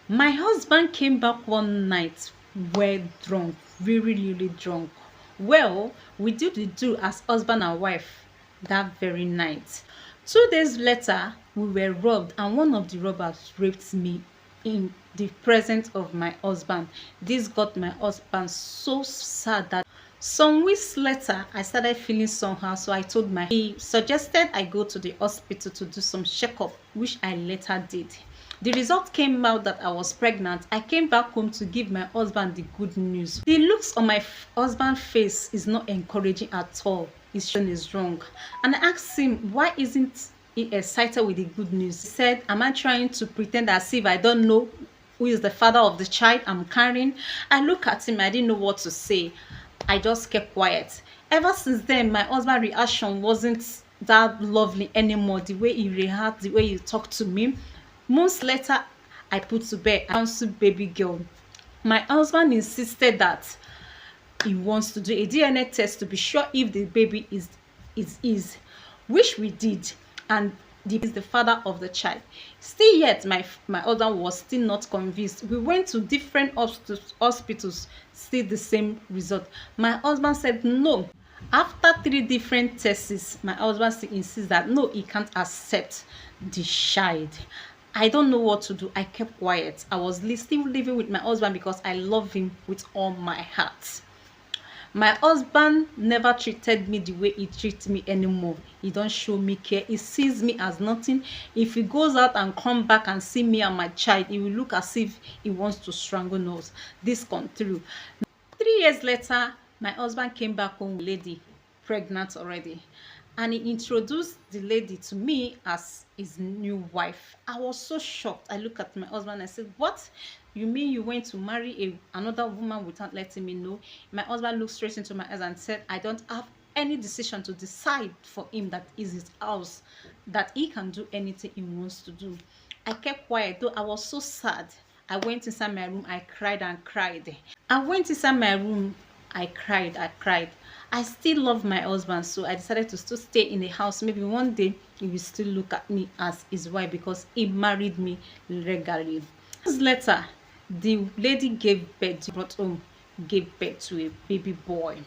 My husband came back one night, well drunk, really drunk. Well, we did the do as husband and wife that very night. 2 days later, we were robbed, and one of the robbers raped me in the presence of my husband. This got my husband so sad that some weeks later, I started feeling somehow, so I told my he suggested I go to the hospital to do some checkup, which I later did. The result came out that I was pregnant. I came back home to give my husband the good news. The looks on my husband's face is not encouraging at all. His showing is wrong. And I asked him, why isn't he excited with the good news? He said, am I trying to pretend as if I don't know who is the father of the child I'm carrying? I look at him, I didn't know what to say. I just kept quiet. Ever since then, my husband's reaction wasn't that lovely anymore. The way he reacted, the way he talked to me. Months later, I put to bed a baby girl. My husband insisted that he wants to do a DNA test to be sure if the baby is his, which we did, and is the father of the child. Still yet, my husband was still not convinced. We went to different hospitals, still the same result. My husband said no. After 3 different tests, my husband still insists that no, he can't accept the child. I don't know what to do. I kept quiet. I was still living with my husband because I love him with all my heart. My husband never treated me the way he treats me anymore. He don't show me care. He sees me as nothing. If he goes out and come back and see me and my child, he will look as if he wants to strangle us. This come through. 3 years later, my husband came back home with a lady, pregnant already. And he introduced the lady to me as his new wife. I was so shocked. I looked at my husband and I said, what? You mean you went to marry another woman without letting me know? My husband looked straight into my eyes and said, I don't have any decision to decide for him. That is his house, that he can do anything he wants to do. I kept quiet, though I was so sad. I went inside my room. I cried and cried. I went inside my room. I cried. I still love my husband, so I decided to still stay in the house. Maybe one day he will still look at me as his wife because he married me legally. Years later, the lady brought home, gave birth to a baby boy.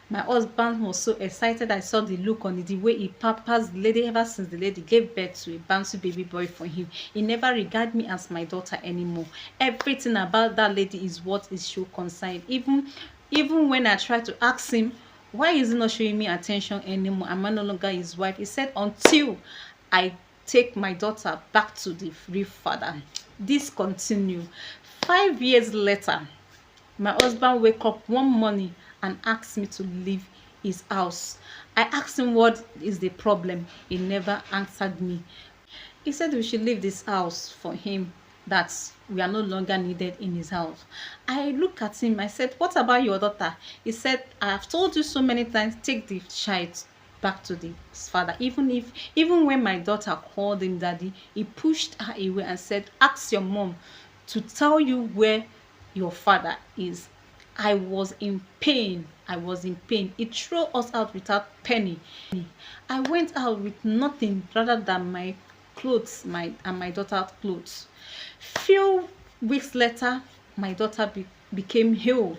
My husband was so excited. I saw the look on it, the way he pampers the lady. Ever since the lady gave birth to a bouncy baby boy for him, he never regard me as my daughter anymore. Everything about that lady is what is show concern. Even when I try to ask him, why is he not showing me attention anymore? Am I no longer his wife? He said, until I take my daughter back to the real father. This continued. 5 years later, my husband wake up one morning and asked me to leave his house. I asked him what is the problem. He never answered me. He said we should leave this house for him, that we are no longer needed in his house. I looked at him. I said, what about your daughter? He said, I have told you so many times, take the child back to his father. Even when my daughter called him daddy, he pushed her away and said, ask your mom to tell you where your father is. I was in pain. It threw us out without penny. I went out with nothing rather than my clothes, my daughter's clothes. Few weeks later, my daughter became ill.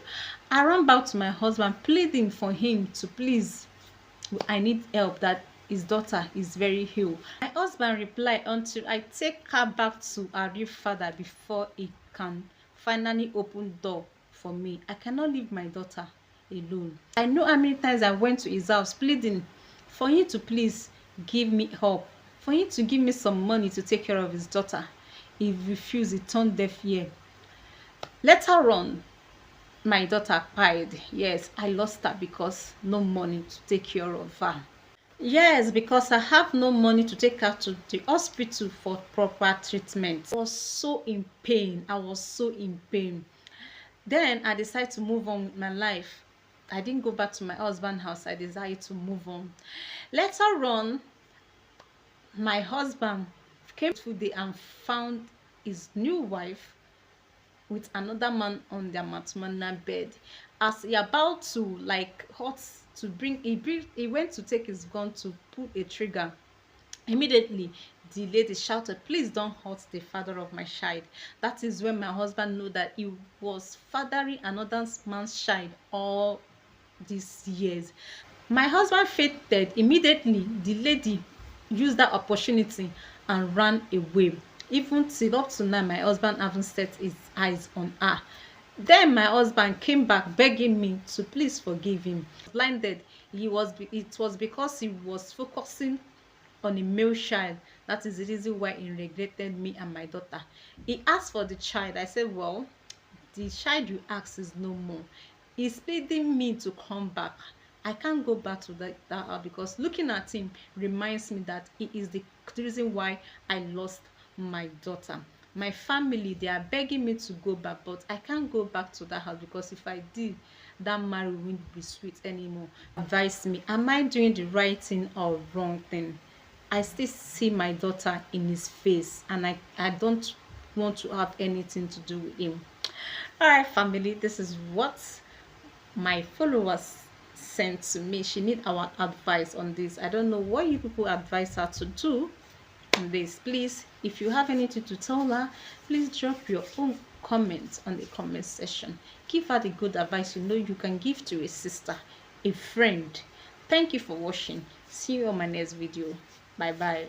I ran back to my husband, pleading for him to please, I need help, that his daughter is very ill. My husband replied, until I take her back to her real father before he can finally open door for me, I cannot leave my daughter alone. I know how many times I went to his house pleading for him to please give me help, for him to give me some money to take care of his daughter. He refused. He turned deaf ear. Later on, my daughter cried. Yes, I lost her because no money to take care of her. Yes, because I have no money to take her to the hospital for proper treatment. I was so in pain. Then I decided to move on with my life. I didn't go back to my husband's house. I decided to move on. Later on, my husband came today and found his new wife with another man on their matrimonial bed. As he about to he went to take his gun to pull a trigger. Immediately, The lady shouted, please don't hurt the father of my child. That is when my husband knew that he was fathering another man's child all these years. My husband fainted immediately. The lady used that opportunity and ran away. Even till up to now, my husband haven't set his eyes on her. Then my husband came back begging me to please forgive him. Blinded, it was because he was focusing on a male child. That is the reason why he regretted me and my daughter. He asked for the child. I said, well, the child you asked is no more. He's pleading me to come back. I can't go back to that house because looking at him reminds me that he is the reason why I lost my daughter. My family, they are begging me to go back, but I can't go back to that house because if I did, that marriage wouldn't be sweet anymore. Advise me, am I doing the right thing or wrong thing? I still see my daughter in his face, and I don't want to have anything to do with him. All right, family, this is what my followers sent to me. She need our advice on this. I don't know what you people advise her to do on this. Please, if you have anything to tell her, please drop your own comments on the comment section. Give her the good advice you know you can give to a sister, a friend. Thank you for watching. See you on my next video. Bye bye.